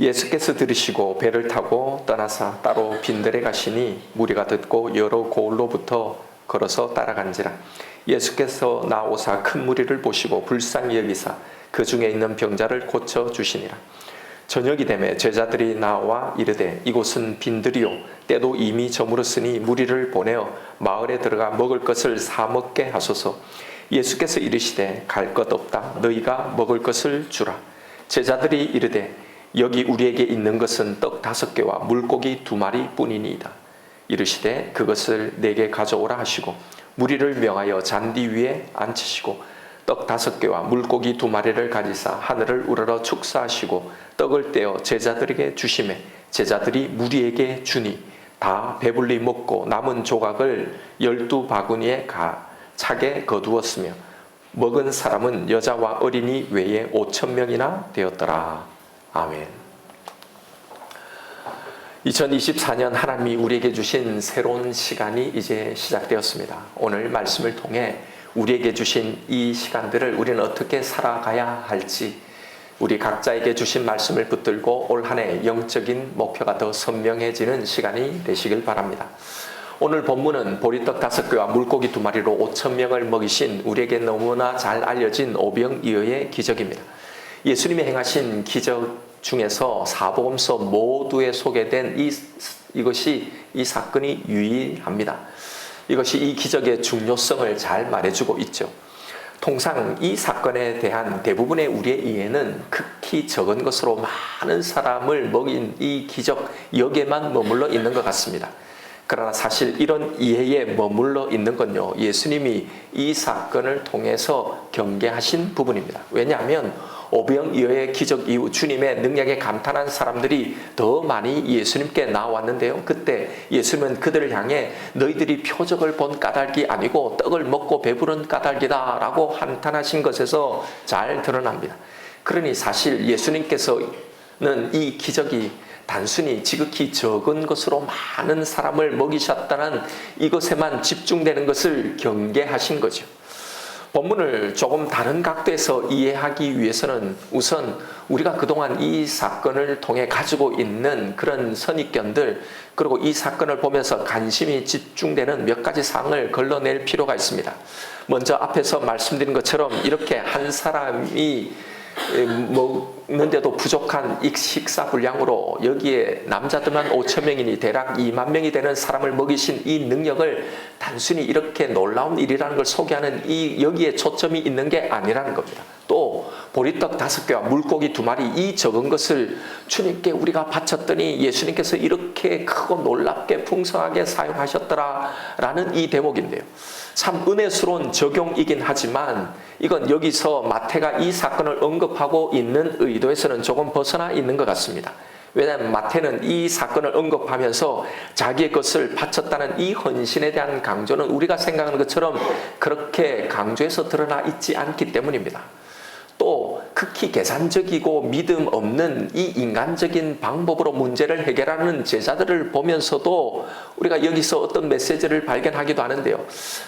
예수께서 들으시고 배를 타고 떠나사 따로 빈들에 가시니 무리가 듣고 여러 고을로부터 걸어서 따라간지라. 예수께서 나오사 큰 무리를 보시고 불쌍히 여기사 그 중에 있는 병자를 고쳐 주시니라. 저녁이 되매 제자들이 나와 이르되 이곳은 빈들이요 때도 이미 저물었으니 무리를 보내어 마을에 들어가 먹을 것을 사 먹게 하소서. 예수께서 이르시되 갈 것 없다. 너희가 먹을 것을 주라. 제자들이 이르되 여기 우리에게 있는 것은 떡 5개와 물고기 2마리 뿐이니이다. 이르시되 그것을 내게 가져오라 하시고 무리를 명하여 잔디 위에 앉히시고 떡 5개와 물고기 2마리를 가지사 하늘을 우러러 축사하시고 떡을 떼어 제자들에게 주시매 제자들이 무리에게 주니 다 배불리 먹고 남은 조각을 12바구니에 차게 거두었으며 먹은 사람은 여자와 어린이 외에 5,000명이나 되었더라. 아멘. 2024년 하나님이 우리에게 주신 새로운 시간이 이제 시작되었습니다. 오늘 말씀을 통해 우리에게 주신 이 시간들을 우리는 어떻게 살아가야 할지 우리 각자에게 주신 말씀을 붙들고 올 한 해 영적인 목표가 더 선명해지는 시간이 되시길 바랍니다. 오늘 본문은 보리떡 5개와 물고기 2마리로 5,000명을 먹이신 우리에게 너무나 잘 알려진 오병이어의 기적입니다. 예수님이 행하신 기적 중에서 사복음서 모두에 소개된 이 사건이 유일합니다. 이것이 이 기적의 중요성을 잘 말해주고 있죠. 통상 이 사건에 대한 대부분의 우리의 이해는 극히 적은 것으로 많은 사람을 먹인 이 기적 여기에만 머물러 있는 것 같습니다. 그러나 사실 이런 이해에 머물러 있는 건요, 예수님이 이 사건을 통해서 경계하신 부분입니다. 왜냐하면 오병이어의 기적 이후 주님의 능력에 감탄한 사람들이 더 많이 예수님께 나왔는데요. 그때 예수님은 그들을 향해 너희들이 표적을 본 까닭이 아니고 떡을 먹고 배부른 까닭이다 라고 한탄하신 것에서 잘 드러납니다. 그러니 사실 예수님께서는 이 기적이 단순히 지극히 적은 것으로 많은 사람을 먹이셨다는 이것에만 집중되는 것을 경계하신 거죠. 본문을 조금 다른 각도에서 이해하기 위해서는 우선 우리가 그동안 이 사건을 통해 가지고 있는 그런 선입견들 그리고 이 사건을 보면서 관심이 집중되는 몇 가지 사항을 걸러낼 필요가 있습니다. 먼저 앞에서 말씀드린 것처럼 이렇게 한 사람이 먹는데도 부족한 식사 분량으로 여기에 남자들만 5,000명이니 대략 2만 명이 되는 사람을 먹이신 이 능력을 단순히 이렇게 놀라운 일이라는 걸 소개하는 여기에 초점이 있는 게 아니라는 겁니다. 또 보리떡 5개와 물고기 2마리 이 적은 것을 주님께 우리가 바쳤더니 예수님께서 이렇게 크고 놀랍게 풍성하게 사용하셨더라라는 이 대목인데요. 참 은혜스러운 적용이긴 하지만 이건 여기서 마태가 이 사건을 언급하고 있는 의도에서는 조금 벗어나 있는 것 같습니다. 왜냐하면 마태는 이 사건을 언급하면서 자기의 것을 바쳤다는 이 헌신에 대한 강조는 우리가 생각하는 것처럼 그렇게 강조해서 드러나 있지 않기 때문입니다. 또 극히 계산적이고 믿음 없는 이 인간적인 방법으로 문제를 해결하는 제자들을 보면서도 우리가 여기서 어떤 메시지를 발견하기도 하는데요.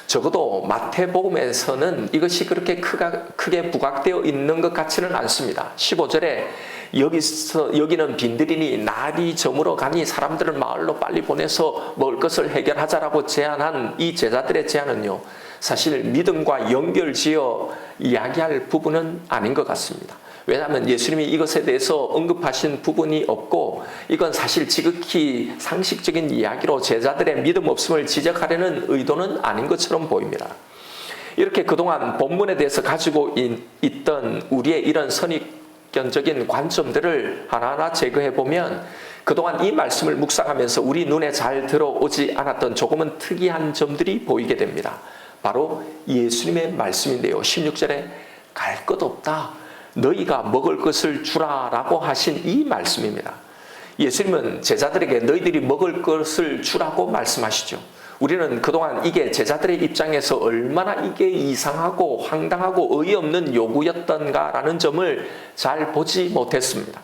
적어도 마태복음에서는 이것이 그렇게 크게 부각되어 있는 것 같지는 않습니다. 15절에 여기는 빈들이니 날이 저물어 가니 사람들을 마을로 빨리 보내서 먹을 것을 해결하자라고 제안한 이 제자들의 제안은요, 사실 믿음과 연결지어 이야기할 부분은 아닌 것 같습니다. 왜냐하면 예수님이 이것에 대해서 언급하신 부분이 없고 이건 사실 지극히 상식적인 이야기로 제자들의 믿음 없음을 지적하려는 의도는 아닌 것처럼 보입니다. 이렇게 그동안 본문에 대해서 가지고 있던 우리의 이런 선입견적인 관점들을 하나하나 제거해보면 그동안 이 말씀을 묵상하면서 우리 눈에 잘 들어오지 않았던 조금은 특이한 점들이 보이게 됩니다. 바로 예수님의 말씀인데요. 16절에 갈 것 없다. 너희가 먹을 것을 주라 라고 하신 이 말씀입니다. 예수님은 제자들에게 너희들이 먹을 것을 주라고 말씀하시죠. 우리는 그동안 이게 제자들의 입장에서 얼마나 이게 이상하고 황당하고 어이없는 요구였던가라는 점을 잘 보지 못했습니다.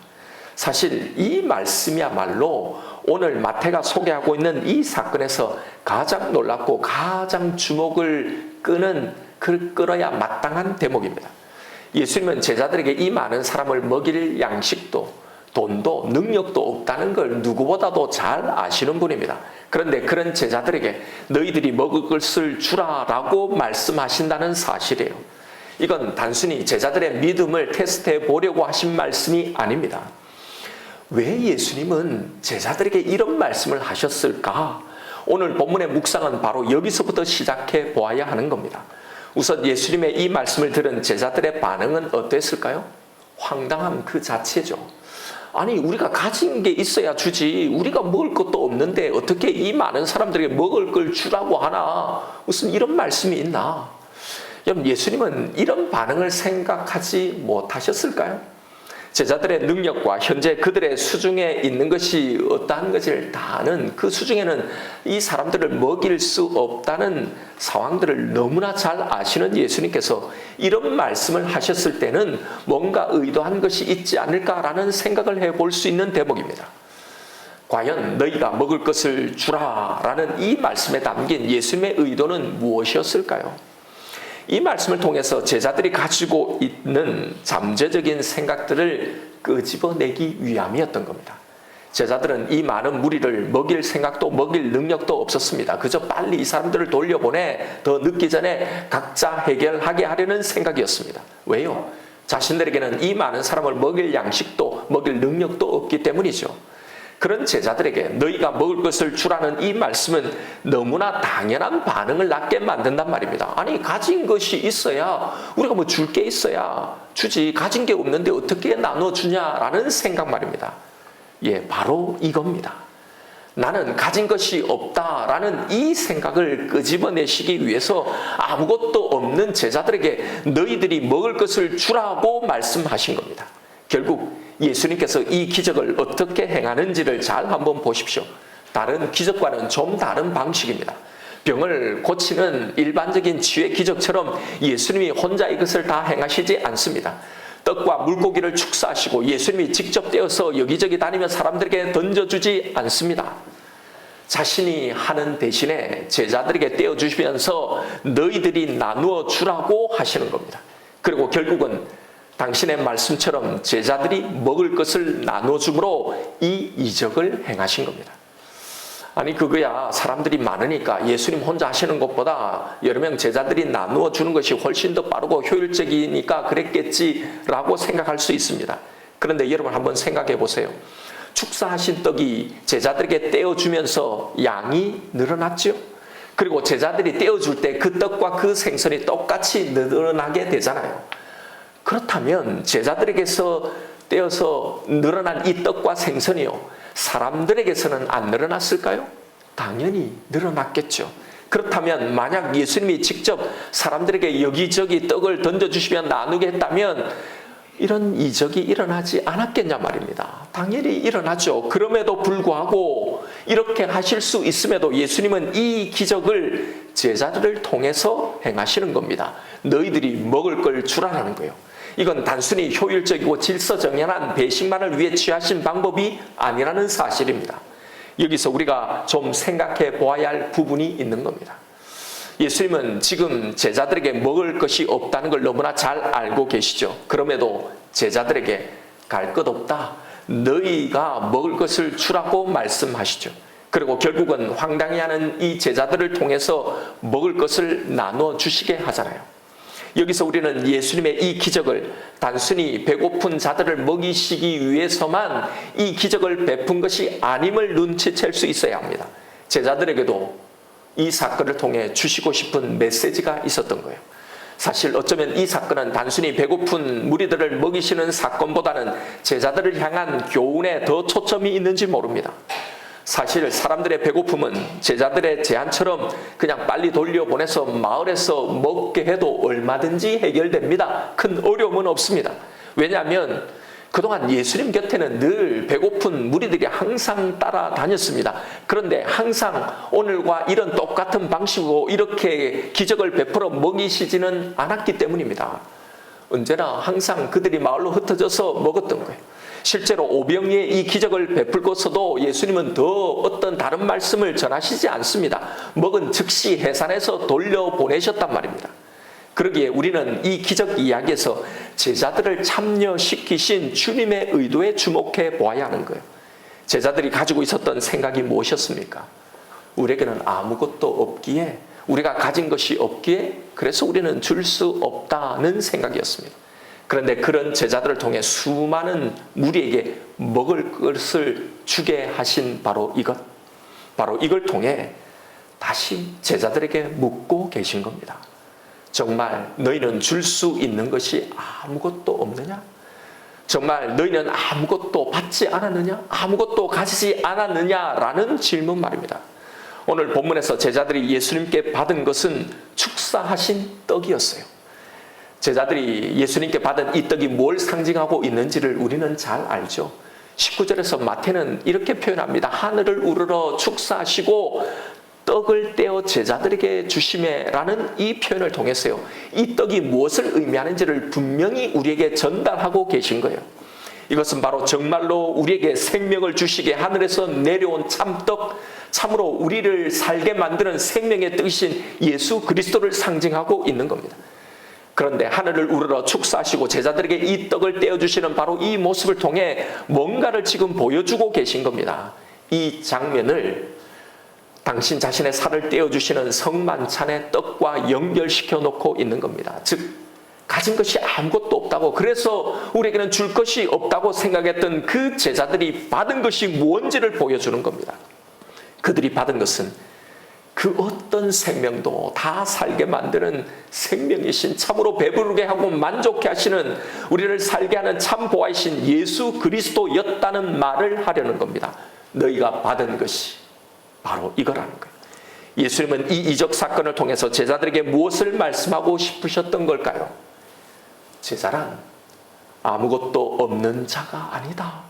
사실 이 말씀이야말로 오늘 마태가 소개하고 있는 이 사건에서 가장 놀랍고 가장 주목을 끌어야 마땅한 대목입니다. 예수님은 제자들에게 이 많은 사람을 먹일 양식도 돈도 능력도 없다는 걸 누구보다도 잘 아시는 분입니다. 그런데 그런 제자들에게 너희들이 먹을 것을 주라라고 말씀하신다는 사실이에요. 이건 단순히 제자들의 믿음을 테스트해 보려고 하신 말씀이 아닙니다. 왜 예수님은 제자들에게 이런 말씀을 하셨을까? 오늘 본문의 묵상은 바로 여기서부터 시작해 보아야 하는 겁니다. 우선 예수님의 이 말씀을 들은 제자들의 반응은 어땠을까요? 황당함 그 자체죠. 아니, 우리가 가진 게 있어야 주지, 우리가 먹을 것도 없는데 어떻게 이 많은 사람들에게 먹을 걸 주라고 하나? 무슨 이런 말씀이 있나? 여러분, 예수님은 이런 반응을 생각하지 못하셨을까요? 제자들의 능력과 현재 그들의 수중에 있는 것이 어떠한 것을 다 아는 그 수중에는 이 사람들을 먹일 수 없다는 상황들을 너무나 잘 아시는 예수님께서 이런 말씀을 하셨을 때는 뭔가 의도한 것이 있지 않을까라는 생각을 해볼 수 있는 대목입니다. 과연 너희가 먹을 것을 주라라는 이 말씀에 담긴 예수님의 의도는 무엇이었을까요? 이 말씀을 통해서 제자들이 가지고 있는 잠재적인 생각들을 끄집어내기 위함이었던 겁니다. 제자들은 이 많은 무리를 먹일 생각도 먹일 능력도 없었습니다. 그저 빨리 이 사람들을 돌려보내 더 늦기 전에 각자 해결하게 하려는 생각이었습니다. 왜요? 자신들에게는 이 많은 사람을 먹일 양식도 먹일 능력도 없기 때문이죠. 그런 제자들에게 너희가 먹을 것을 주라는 이 말씀은 너무나 당연한 반응을 낳게 만든단 말입니다. 아니, 가진 것이 있어야, 우리가 뭐 줄 게 있어야 주지, 가진 게 없는데 어떻게 나눠주냐라는 생각 말입니다. 예, 바로 이겁니다. 나는 가진 것이 없다라는 이 생각을 끄집어내시기 위해서 아무것도 없는 제자들에게 너희들이 먹을 것을 주라고 말씀하신 겁니다. 결국 예수님께서 이 기적을 어떻게 행하는지를 잘 한번 보십시오. 다른 기적과는 좀 다른 방식입니다. 병을 고치는 일반적인 치유의 기적처럼 예수님이 혼자 이것을 다 행하시지 않습니다. 떡과 물고기를 축사하시고 예수님이 직접 떼어서 여기저기 다니며 사람들에게 던져주지 않습니다. 자신이 하는 대신에 제자들에게 떼어주시면서 너희들이 나누어 주라고 하시는 겁니다. 그리고 결국은 당신의 말씀처럼 제자들이 먹을 것을 나눠줌으로 이 이적을 행하신 겁니다. 아니, 그거야 사람들이 많으니까 예수님 혼자 하시는 것보다 여러 명 제자들이 나누어 주는 것이 훨씬 더 빠르고 효율적이니까 그랬겠지라고 생각할 수 있습니다. 그런데 여러분 한번 생각해 보세요. 축사하신 떡이 제자들에게 떼어주면서 양이 늘어났죠. 그리고 제자들이 떼어줄 때 그 떡과 그 생선이 똑같이 늘어나게 되잖아요. 그렇다면 제자들에게서 떼어서 늘어난 이 떡과 생선이요, 사람들에게서는 안 늘어났을까요? 당연히 늘어났겠죠. 그렇다면 만약 예수님이 직접 사람들에게 여기저기 떡을 던져주시면 나누게 했다면 이런 이적이 일어나지 않았겠냐 말입니다. 당연히 일어나죠. 그럼에도 불구하고 이렇게 하실 수 있음에도 예수님은 이 기적을 제자들을 통해서 행하시는 겁니다. 너희들이 먹을 걸 주라는 거예요. 이건 단순히 효율적이고 질서정연한 배식만을 위해 취하신 방법이 아니라는 사실입니다. 여기서 우리가 좀 생각해 보아야 할 부분이 있는 겁니다. 예수님은 지금 제자들에게 먹을 것이 없다는 걸 너무나 잘 알고 계시죠. 그럼에도 제자들에게 갈 것 없다, 너희가 먹을 것을 주라고 말씀하시죠. 그리고 결국은 황당해하는 이 제자들을 통해서 먹을 것을 나눠 주시게 하잖아요. 여기서 우리는 예수님의 이 기적을 단순히 배고픈 자들을 먹이시기 위해서만 이 기적을 베푼 것이 아님을 눈치챌 수 있어야 합니다. 제자들에게도 이 사건을 통해 주시고 싶은 메시지가 있었던 거예요. 사실 어쩌면 이 사건은 단순히 배고픈 무리들을 먹이시는 사건보다는 제자들을 향한 교훈에 더 초점이 있는지 모릅니다. 사실 사람들의 배고픔은 제자들의 제안처럼 그냥 빨리 돌려보내서 마을에서 먹게 해도 얼마든지 해결됩니다. 큰 어려움은 없습니다. 왜냐하면 그동안 예수님 곁에는 늘 배고픈 무리들이 항상 따라다녔습니다. 그런데 항상 오늘과 이런 똑같은 방식으로 이렇게 기적을 베풀어 먹이시지는 않았기 때문입니다. 언제나 항상 그들이 마을로 흩어져서 먹었던 거예요. 실제로 오병이의 이 기적을 베풀고서도 예수님은 더 어떤 다른 말씀을 전하시지 않습니다. 먹은 즉시 해산해서 돌려보내셨단 말입니다. 그러기에 우리는 이 기적 이야기에서 제자들을 참여시키신 주님의 의도에 주목해 보아야 하는 거예요. 제자들이 가지고 있었던 생각이 무엇이었습니까? 우리에게는 아무것도 없기에, 우리가 가진 것이 없기에 그래서 우리는 줄 수 없다는 생각이었습니다. 그런데 그런 제자들을 통해 수많은 무리에게 먹을 것을 주게 하신 바로 이걸 통해 다시 제자들에게 묻고 계신 겁니다. 정말 너희는 줄 수 있는 것이 아무것도 없느냐? 정말 너희는 아무것도 받지 않았느냐? 아무것도 가지지 않았느냐라는 질문 말입니다. 오늘 본문에서 제자들이 예수님께 받은 것은 축사하신 떡이었어요. 제자들이 예수님께 받은 이 떡이 뭘 상징하고 있는지를 우리는 잘 알죠. 19절에서 마태는 이렇게 표현합니다. 하늘을 우러러 축사하시고 떡을 떼어 제자들에게 주시매라는 이 표현을 통해서요, 이 떡이 무엇을 의미하는지를 분명히 우리에게 전달하고 계신 거예요. 이것은 바로 정말로 우리에게 생명을 주시게 하늘에서 내려온 참떡, 참으로 우리를 살게 만드는 생명의 떡이신 예수 그리스도를 상징하고 있는 겁니다. 그런데 하늘을 우러러 축사하시고 제자들에게 이 떡을 떼어주시는 바로 이 모습을 통해 뭔가를 지금 보여주고 계신 겁니다. 이 장면을 당신 자신의 살을 떼어주시는 성만찬의 떡과 연결시켜 놓고 있는 겁니다. 즉 가진 것이 아무것도 없다고, 그래서 우리에게는 줄 것이 없다고 생각했던 그 제자들이 받은 것이 무엇인지를 보여주는 겁니다. 그들이 받은 것은 그 어떤 생명도 다 살게 만드는 생명이신, 참으로 배부르게 하고 만족해 하시는, 우리를 살게 하는 참 보아이신 예수 그리스도였다는 말을 하려는 겁니다. 너희가 받은 것이 바로 이거라는 거예요. 예수님은 이 이적 사건을 통해서 제자들에게 무엇을 말씀하고 싶으셨던 걸까요? 제자란 아무것도 없는 자가 아니다.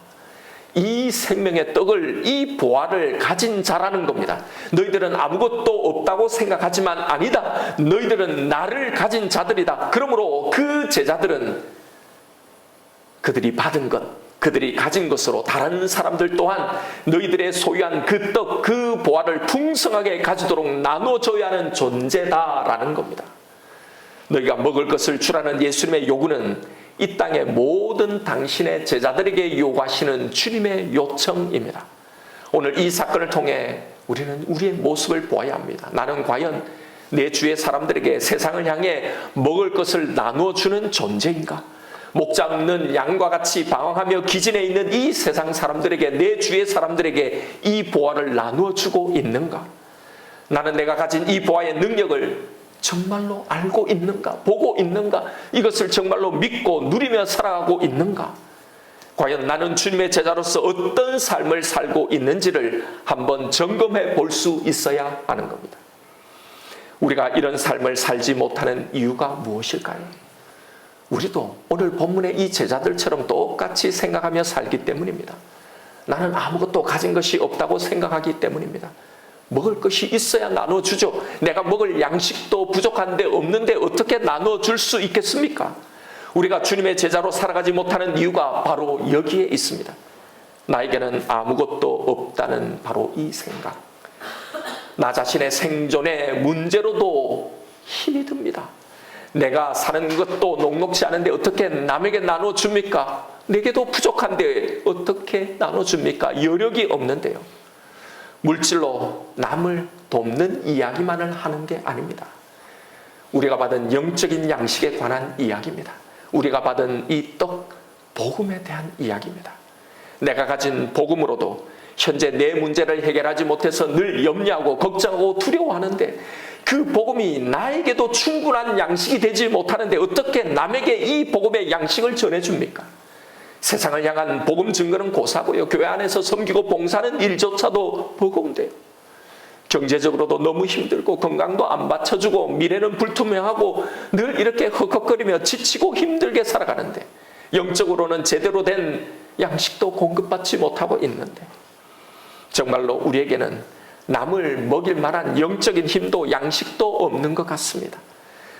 이 생명의 떡을, 이 보화를 가진 자라는 겁니다. 너희들은 아무것도 없다고 생각하지만 아니다. 너희들은 나를 가진 자들이다. 그러므로 그 제자들은 그들이 받은 것, 그들이 가진 것으로 다른 사람들 또한 너희들의 소유한 그 떡, 그 보화를 풍성하게 가지도록 나눠줘야 하는 존재다라는 겁니다. 너희가 먹을 것을 주라는 예수님의 요구는 이 땅의 모든 당신의 제자들에게 요구하시는 주님의 요청입니다. 오늘 이 사건을 통해 우리는 우리의 모습을 보아야 합니다. 나는 과연 내 주의 사람들에게 세상을 향해 먹을 것을 나누어주는 존재인가? 목자 없는 양과 같이 방황하며 기진해 있는 이 세상 사람들에게, 내 주의 사람들에게 이 보화를 나누어주고 있는가? 나는 내가 가진 이 보화의 능력을 정말로 알고 있는가? 보고 있는가? 이것을 정말로 믿고 누리며 살아가고 있는가? 과연 나는 주님의 제자로서 어떤 삶을 살고 있는지를 한번 점검해 볼 수 있어야 하는 겁니다. 우리가 이런 삶을 살지 못하는 이유가 무엇일까요? 우리도 오늘 본문의 이 제자들처럼 똑같이 생각하며 살기 때문입니다. 나는 아무것도 가진 것이 없다고 생각하기 때문입니다. 먹을 것이 있어야 나눠주죠. 내가 먹을 양식도 부족한데 없는데 어떻게 나눠줄 수 있겠습니까? 우리가 주님의 제자로 살아가지 못하는 이유가 바로 여기에 있습니다. 나에게는 아무것도 없다는 바로 이 생각. 나 자신의 생존의 문제로도 힘이 듭니다. 내가 사는 것도 녹록지 않은데 어떻게 남에게 나눠줍니까? 내게도 부족한데 어떻게 나눠줍니까? 여력이 없는데요. 물질로 남을 돕는 이야기만을 하는 게 아닙니다. 우리가 받은 영적인 양식에 관한 이야기입니다. 우리가 받은 이 떡, 복음에 대한 이야기입니다. 내가 가진 복음으로도 현재 내 문제를 해결하지 못해서 늘 염려하고 걱정하고 두려워하는데 그 복음이 나에게도 충분한 양식이 되지 못하는데 어떻게 남에게 이 복음의 양식을 전해줍니까? 세상을 향한 복음 증거는 고사고요. 교회 안에서 섬기고 봉사하는 일조차도 버거운데요. 경제적으로도 너무 힘들고 건강도 안 받쳐주고 미래는 불투명하고 늘 이렇게 헉헉거리며 지치고 힘들게 살아가는데 영적으로는 제대로 된 양식도 공급받지 못하고 있는데 정말로 우리에게는 남을 먹일 만한 영적인 힘도 양식도 없는 것 같습니다.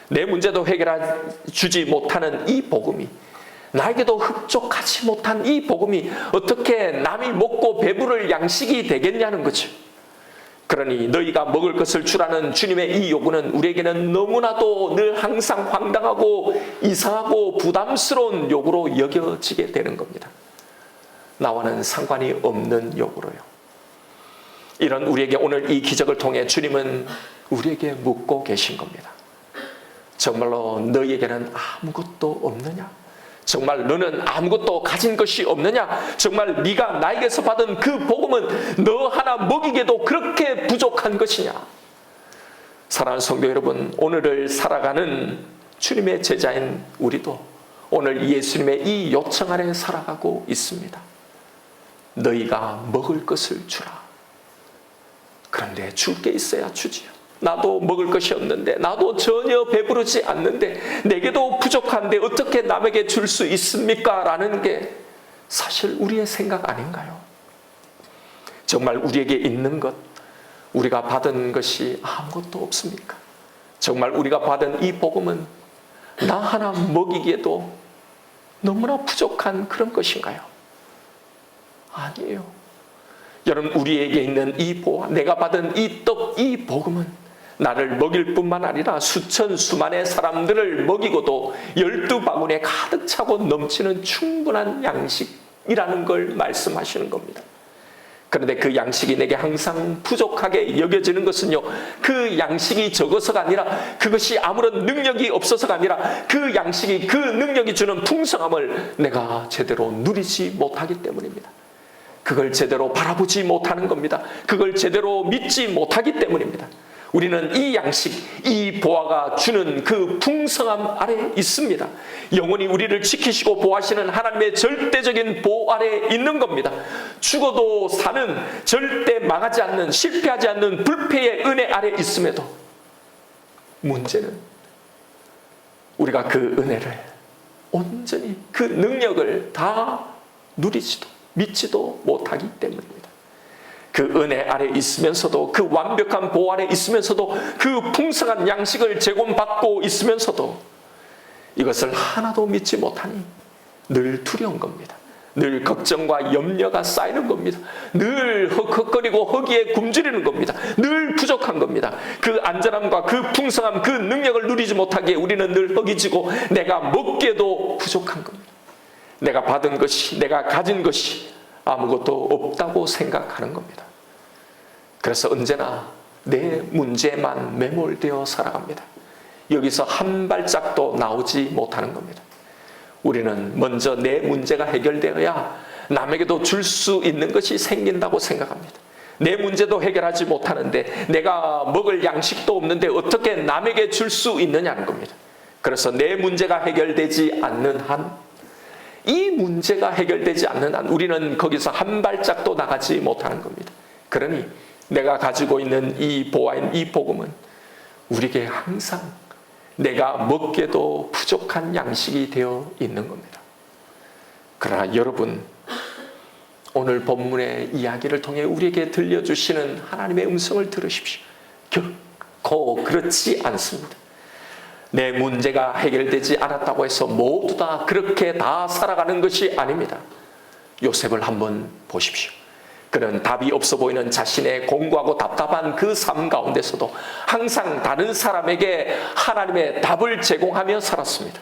내 문제도 해결해 주지 못하는 이 복음이, 나에게도 흡족하지 못한 이 복음이 어떻게 남이 먹고 배부를 양식이 되겠냐는 거죠. 그러니 너희가 먹을 것을 주라는 주님의 이 요구는 우리에게는 너무나도 늘 항상 황당하고 이상하고 부담스러운 요구로 여겨지게 되는 겁니다. 나와는 상관이 없는 요구로요. 이런 우리에게 오늘 이 기적을 통해 주님은 우리에게 묻고 계신 겁니다. 정말로 너희에게는 아무것도 없느냐? 정말 너는 아무것도 가진 것이 없느냐? 정말 네가 나에게서 받은 그 복음은 너 하나 먹이게도 그렇게 부족한 것이냐? 사랑하는 성도 여러분, 오늘을 살아가는 주님의 제자인 우리도 오늘 예수님의 이 요청 아래 살아가고 있습니다. 너희가 먹을 것을 주라. 그런데 줄 게 있어야 주지요. 나도 먹을 것이 없는데, 나도 전혀 배부르지 않는데, 내게도 부족한데 어떻게 남에게 줄 수 있습니까? 라는 게 사실 우리의 생각 아닌가요? 정말 우리에게 있는 것, 우리가 받은 것이 아무것도 없습니까? 정말 우리가 받은 이 복음은 나 하나 먹이기에도 너무나 부족한 그런 것인가요? 아니에요. 여러분, 우리에게 있는 이 보화, 내가 받은 이 떡, 이 복음은 나를 먹일 뿐만 아니라 수천 수만의 사람들을 먹이고도 12바구니에 가득 차고 넘치는 충분한 양식이라는 걸 말씀하시는 겁니다. 그런데 그 양식이 내게 항상 부족하게 여겨지는 것은요, 그 양식이 적어서가 아니라, 그것이 아무런 능력이 없어서가 아니라, 그 양식이, 그 능력이 주는 풍성함을 내가 제대로 누리지 못하기 때문입니다. 그걸 제대로 바라보지 못하는 겁니다. 그걸 제대로 믿지 못하기 때문입니다. 우리는 이 양식, 이 보화가 주는 그 풍성함 아래 있습니다. 영원히 우리를 지키시고 보호하시는 하나님의 절대적인 보호 아래 있는 겁니다. 죽어도 사는, 절대 망하지 않는, 실패하지 않는 불패의 은혜 아래 있음에도 문제는 우리가 그 은혜를 온전히, 그 능력을 다 누리지도 믿지도 못하기 때문입니다. 그 은혜 아래 있으면서도, 그 완벽한 보호 아래 있으면서도, 그 풍성한 양식을 제공받고 있으면서도 이것을 하나도 믿지 못하니 늘 두려운 겁니다. 늘 걱정과 염려가 쌓이는 겁니다. 늘 헉헉거리고 허기에 굶주리는 겁니다. 늘 부족한 겁니다. 그 안전함과 그 풍성함, 그 능력을 누리지 못하기에 우리는 늘 허기지고 내가 먹기에도 부족한 겁니다. 내가 받은 것이, 내가 가진 것이 아무것도 없다고 생각하는 겁니다. 그래서 언제나 내 문제만 매몰되어 살아갑니다. 여기서 한 발짝도 나오지 못하는 겁니다. 우리는 먼저 내 문제가 해결되어야 남에게도 줄 수 있는 것이 생긴다고 생각합니다. 내 문제도 해결하지 못하는데, 내가 먹을 양식도 없는데 어떻게 남에게 줄 수 있느냐는 겁니다. 그래서 내 문제가 해결되지 않는 한, 이 문제가 해결되지 않는 한 우리는 거기서 한 발짝도 나가지 못하는 겁니다. 그러니 내가 가지고 있는 이 보화인 이 복음은 우리에게 항상 내가 먹기에도 부족한 양식이 되어 있는 겁니다. 그러나 여러분, 오늘 본문의 이야기를 통해 우리에게 들려주시는 하나님의 음성을 들으십시오. 결코 그렇지 않습니다. 내 문제가 해결되지 않았다고 해서 모두 다 그렇게 다 살아가는 것이 아닙니다. 요셉을 한번 보십시오. 그는 답이 없어 보이는 자신의 공고하고 답답한 그 삶 가운데서도 항상 다른 사람에게 하나님의 답을 제공하며 살았습니다.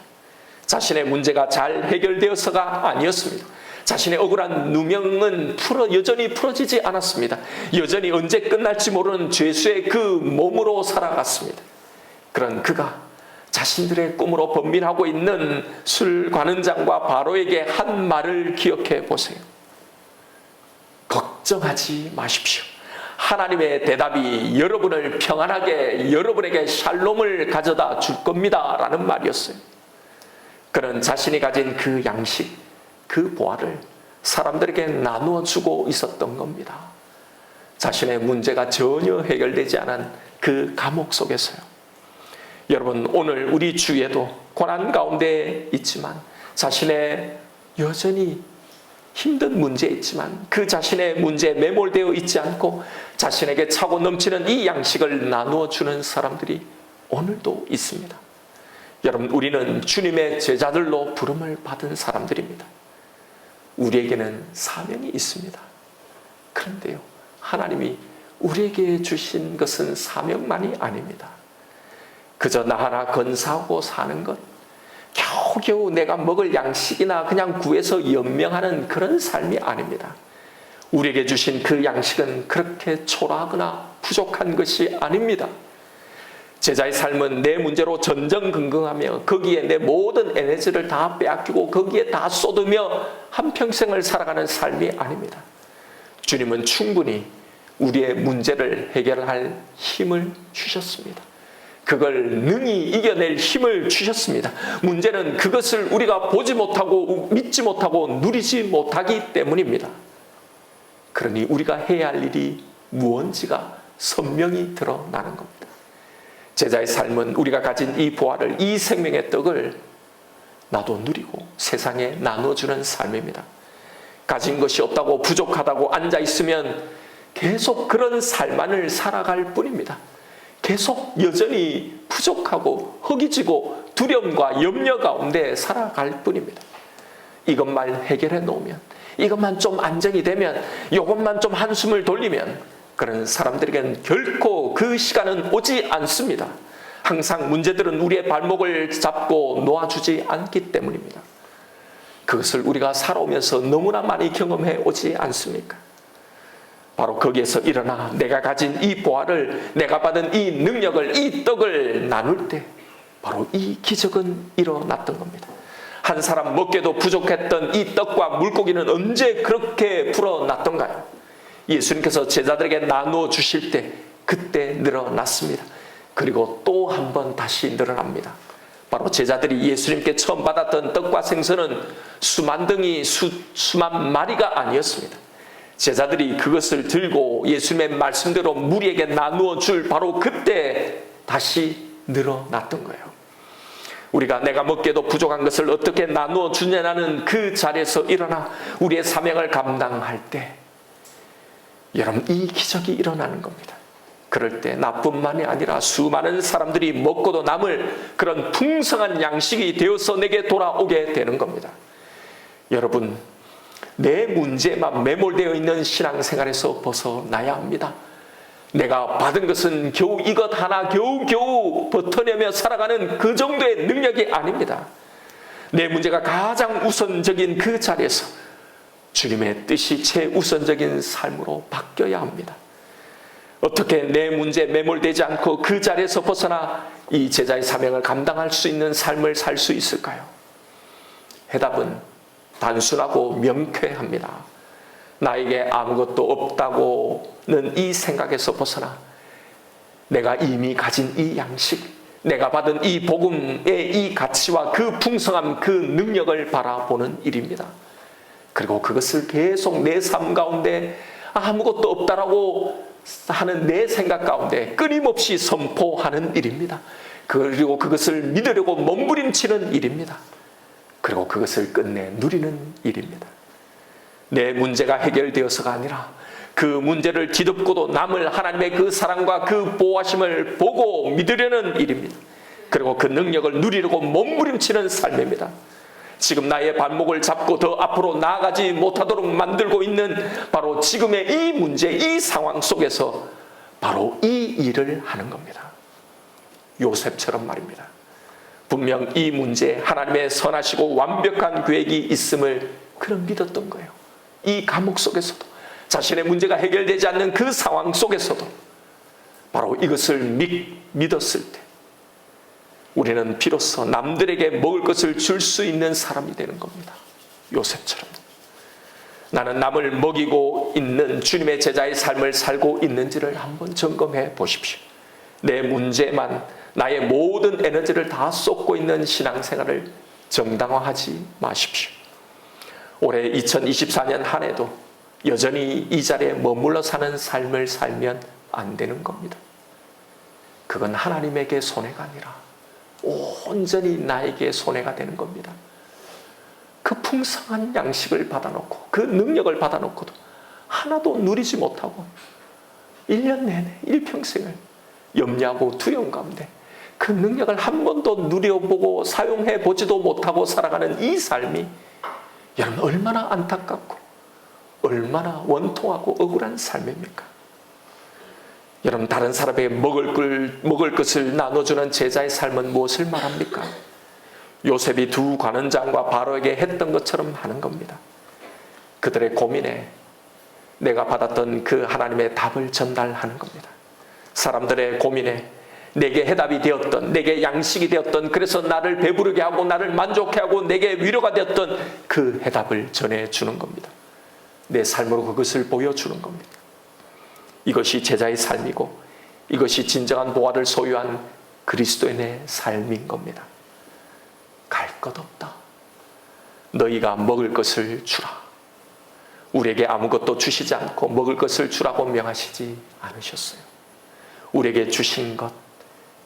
자신의 문제가 잘 해결되어서가 아니었습니다. 자신의 억울한 누명은 여전히 풀어지지 않았습니다. 여전히 언제 끝날지 모르는 죄수의 그 몸으로 살아갔습니다. 그런 그가 자신들의 꿈으로 번민하고 있는 술관원장과 바로에게 한 말을 기억해 보세요. 걱정하지 마십시오. 하나님의 대답이 여러분을 평안하게, 여러분에게 샬롬을 가져다 줄 겁니다 라는 말이었어요. 그는 자신이 가진 그 양식, 그 보화를 사람들에게 나누어 주고 있었던 겁니다. 자신의 문제가 전혀 해결되지 않은 그 감옥 속에서요. 여러분, 오늘 우리 주위에도 고난 가운데 있지만, 자신의 여전히 힘든 문제에 있지만 그 자신의 문제에 매몰되어 있지 않고 자신에게 차고 넘치는 이 양식을 나누어 주는 사람들이 오늘도 있습니다. 여러분, 우리는 주님의 제자들로 부름을 받은 사람들입니다. 우리에게는 사명이 있습니다. 그런데요, 하나님이 우리에게 주신 것은 사명만이 아닙니다. 그저 나 하나 건사하고 사는 것, 겨우겨우 내가 먹을 양식이나 그냥 구해서 연명하는 그런 삶이 아닙니다. 우리에게 주신 그 양식은 그렇게 초라하거나 부족한 것이 아닙니다. 제자의 삶은 내 문제로 전전긍긍하며 거기에 내 모든 에너지를 다 빼앗기고 거기에 다 쏟으며 한평생을 살아가는 삶이 아닙니다. 주님은 충분히 우리의 문제를 해결할 힘을 주셨습니다. 그걸 능히 이겨낼 힘을 주셨습니다. 문제는 그것을 우리가 보지 못하고 믿지 못하고 누리지 못하기 때문입니다. 그러니 우리가 해야 할 일이 무언지가 선명히 드러나는 겁니다. 제자의 삶은 우리가 가진 이 보화를, 이 생명의 떡을 나도 누리고 세상에 나눠주는 삶입니다. 가진 것이 없다고 부족하다고 앉아있으면 계속 그런 삶만을 살아갈 뿐입니다. 계속 여전히 부족하고 허기지고 두려움과 염려 가운데 살아갈 뿐입니다. 이것만 해결해 놓으면, 이것만 좀 안정이 되면, 이것만 좀 한숨을 돌리면 그런 사람들에게는 결코 그 시간은 오지 않습니다. 항상 문제들은 우리의 발목을 잡고 놓아주지 않기 때문입니다. 그것을 우리가 살아오면서 너무나 많이 경험해 오지 않습니까? 바로 거기에서 일어나 내가 가진 이 보화를, 내가 받은 이 능력을, 이 떡을 나눌 때 바로 이 기적은 일어났던 겁니다. 한 사람 먹게도 부족했던 이 떡과 물고기는 언제 그렇게 불어났던가요? 예수님께서 제자들에게 나누어 주실 때 그때 늘어났습니다. 그리고 또 한 번 다시 늘어납니다. 바로 제자들이 예수님께 처음 받았던 떡과 생선은 수만 덩이, 수만 마리가 아니었습니다. 제자들이 그것을 들고 예수님의 말씀대로 무리에게 나누어 줄 바로 그때 다시 늘어났던 거예요. 우리가 내가 먹기에도 부족한 것을 어떻게 나누어 주냐는 그 자리에서 일어나 우리의 사명을 감당할 때 여러분, 이 기적이 일어나는 겁니다. 그럴 때 나뿐만이 아니라 수많은 사람들이 먹고도 남을 그런 풍성한 양식이 되어서 내게 돌아오게 되는 겁니다. 여러분, 내 문제만 매몰되어 있는 신앙생활에서 벗어나야 합니다. 내가 받은 것은 겨우 이것 하나 겨우 버텨내며 살아가는 그 정도의 능력이 아닙니다. 내 문제가 가장 우선적인 그 자리에서 주님의 뜻이 최우선적인 삶으로 바뀌어야 합니다. 어떻게 내 문제에 매몰되지 않고 그 자리에서 벗어나 이 제자의 사명을 감당할 수 있는 삶을 살 수 있을까요? 해답은 단순하고 명쾌합니다. 나에게 아무것도 없다고는 이 생각에서 벗어나 내가 이미 가진 이 양식, 내가 받은 이 복음의 이 가치와 그 풍성함, 그 능력을 바라보는 일입니다. 그리고 그것을 계속 내 삶 가운데 아무것도 없다라고 하는 내 생각 가운데 끊임없이 선포하는 일입니다. 그리고 그것을 믿으려고 몸부림치는 일입니다. 그리고 그것을 끝내 누리는 일입니다. 내 문제가 해결되어서가 아니라 그 문제를 뒤덮고도 남을 하나님의 그 사랑과 그 보호하심을 보고 믿으려는 일입니다. 그리고 그 능력을 누리려고 몸부림치는 삶입니다. 지금 나의 발목을 잡고 더 앞으로 나아가지 못하도록 만들고 있는 바로 지금의 이 문제, 이 상황 속에서 바로 이 일을 하는 겁니다. 요셉처럼 말입니다. 분명 이 문제에 하나님의 선하시고 완벽한 계획이 있음을 그는 믿었던 거예요. 이 감옥 속에서도, 자신의 문제가 해결되지 않는 그 상황 속에서도 바로 이것을 믿었을 때 우리는 비로소 남들에게 먹을 것을 줄 수 있는 사람이 되는 겁니다. 요셉처럼. 나는 남을 먹이고 있는 주님의 제자의 삶을 살고 있는지를 한번 점검해 보십시오. 내 문제만, 나의 모든 에너지를 다 쏟고 있는 신앙생활을 정당화하지 마십시오. 올해 2024년 한 해도 여전히 이 자리에 머물러 사는 삶을 살면 안 되는 겁니다. 그건 하나님에게 손해가 아니라 온전히 나에게 손해가 되는 겁니다. 그 풍성한 양식을 받아놓고 그 능력을 받아놓고도 하나도 누리지 못하고 1년 내내 일평생을 염려하고 두려움 가운데 그 능력을 한 번도 누려보고 사용해 보지도 못하고 살아가는 이 삶이 여러분 얼마나 안타깝고 얼마나 원통하고 억울한 삶입니까? 여러분, 다른 사람에게 먹을 것을 나눠주는 제자의 삶은 무엇을 말합니까? 요셉이 두 관원장과 바로에게 했던 것처럼 하는 겁니다. 그들의 고민에 내가 받았던 그 하나님의 답을 전달하는 겁니다. 사람들의 고민에 내게 해답이 되었던, 내게 양식이 되었던, 그래서 나를 배부르게 하고 나를 만족해 하고 내게 위로가 되었던 그 해답을 전해주는 겁니다. 내 삶으로 그것을 보여주는 겁니다. 이것이 제자의 삶이고 이것이 진정한 보화를 소유한 그리스도인의 삶인 겁니다. 갈 것 없다. 너희가 먹을 것을 주라. 우리에게 아무것도 주시지 않고 먹을 것을 주라고 명하시지 않으셨어요. 우리에게 주신 것,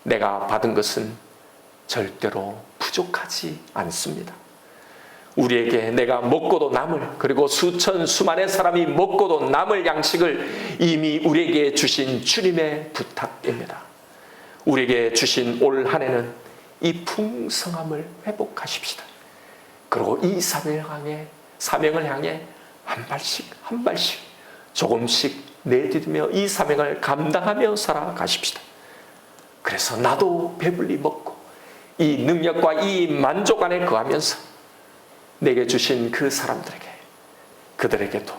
내가 받은 것은 절대로 부족하지 않습니다. 우리에게 내가 먹고도 남을, 그리고 수천 수만의 사람이 먹고도 남을 양식을 이미 우리에게 주신 주님의 부탁입니다. 우리에게 주신 올 한 해는 이 풍성함을 회복하십시다. 그리고 이 사명을 향해 한 발씩 조금씩 내디디며 이 사명을 감당하며 살아가십시다. 그래서 나도 배불리 먹고 이 능력과 이 만족 안에 거하면서 내게 주신 그 사람들에게, 그들에게도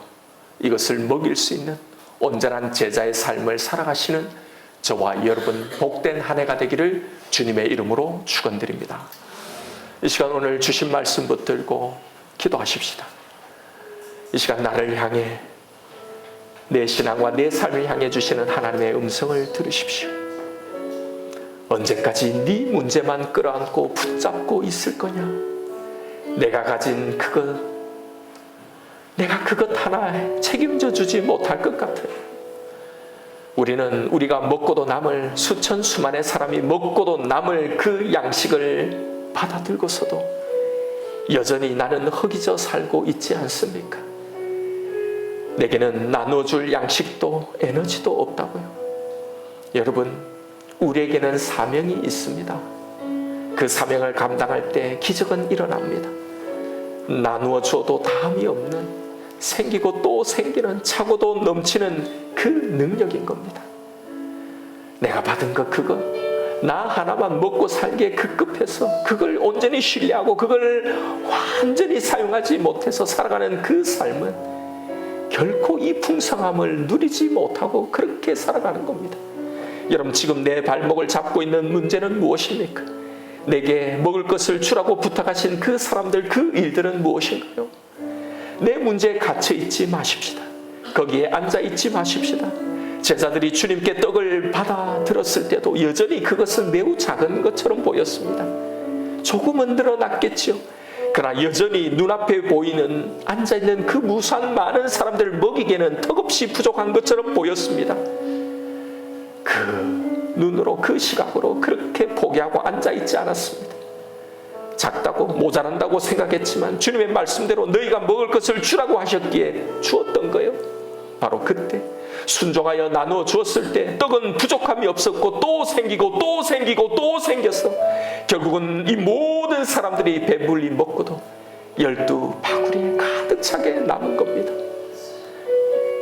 이것을 먹일 수 있는 온전한 제자의 삶을 살아가시는 저와 여러분 복된 한 해가 되기를 주님의 이름으로 축원드립니다. 이 시간 오늘 주신 말씀 붙들고 기도하십시다. 이 시간 나를 향해, 내 신앙과 내 삶을 향해 주시는 하나님의 음성을 들으십시오. 언제까지 네 문제만 끌어안고 붙잡고 있을 거냐? 내가 가진 내가 그것 하나 책임져 주지 못할 것 같아요. 우리는 우리가 먹고도 남을, 수천 수만의 사람이 먹고도 남을 그 양식을 받아들고서도 여전히 나는 허기져 살고 있지 않습니까? 내게는 나눠줄 양식도 에너지도 없다고요. 여러분, 우리에게는 사명이 있습니다. 그 사명을 감당할 때 기적은 일어납니다. 나누어 줘도 다함이 없는, 생기고 또 생기는, 차고도 넘치는 그 능력인 겁니다. 내가 받은 것, 그거 나 하나만 먹고 살기에 급급해서 그걸 온전히 신뢰하고 그걸 완전히 사용하지 못해서 살아가는 그 삶은 결코 이 풍성함을 누리지 못하고 그렇게 살아가는 겁니다. 여러분, 지금 내 발목을 잡고 있는 문제는 무엇입니까? 내게 먹을 것을 주라고 부탁하신 그 사람들, 그 일들은 무엇인가요? 내 문제에 갇혀 있지 마십시다. 거기에 앉아 있지 마십시다. 제자들이 주님께 떡을 받아 들었을 때도 여전히 그것은 매우 작은 것처럼 보였습니다. 조금은 늘어났겠죠. 그러나 여전히 눈앞에 보이는 앉아있는 그 무수한 많은 사람들을 먹이기에는 턱없이 부족한 것처럼 보였습니다. 그 눈으로, 그 시각으로 그렇게 포기하고 앉아있지 않았습니다. 작다고 모자란다고 생각했지만 주님의 말씀대로 너희가 먹을 것을 주라고 하셨기에 주었던 거예요. 바로 그때 순종하여 나누어 주었을 때 떡은 부족함이 없었고 또 생기고 또 생기고 또 생겨서 결국은 이 모든 사람들이 배불리 먹고도 12바구리에 가득 차게 남은 겁니다.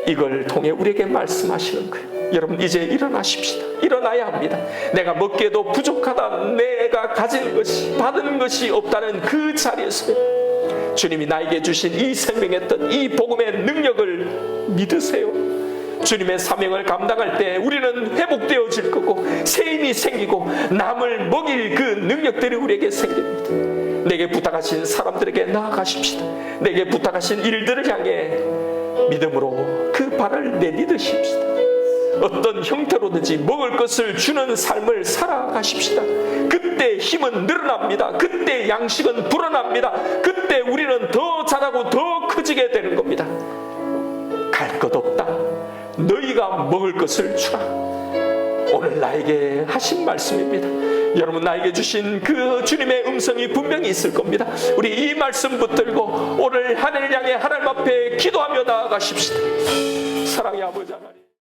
이걸 통해 우리에게 말씀하시는 거예요. 여러분, 이제 일어나십시다. 일어나야 합니다. 내가 먹기에도 부족하다, 내가 가진 것이, 받은 것이 없다는 그 자리에서 주님이 나에게 주신 이 생명의 뜻, 이 복음의 능력을 믿으세요. 주님의 사명을 감당할 때 우리는 회복되어질 거고 새 힘이 생기고 남을 먹일 그 능력들이 우리에게 생깁니다. 내게 부탁하신 사람들에게 나아가십시다. 내게 부탁하신 일들을 향해 믿음으로 그 발을 내딛으십시다. 어떤 형태로든지 먹을 것을 주는 삶을 살아가십시다. 그때 힘은 늘어납니다. 그때 양식은 불어납니다. 그때 우리는 더 자라고 더 커지게 되는 겁니다. 갈 것 없다. 너희가 먹을 것을 주라. 오늘 나에게 하신 말씀입니다. 여러분, 나에게 주신 그 주님의 음성이 분명히 있을 겁니다. 우리 이 말씀 붙들고 오늘 하늘을 향해 하나님 앞에 기도하며 나아가십시다. 사랑의 아버지 하나님,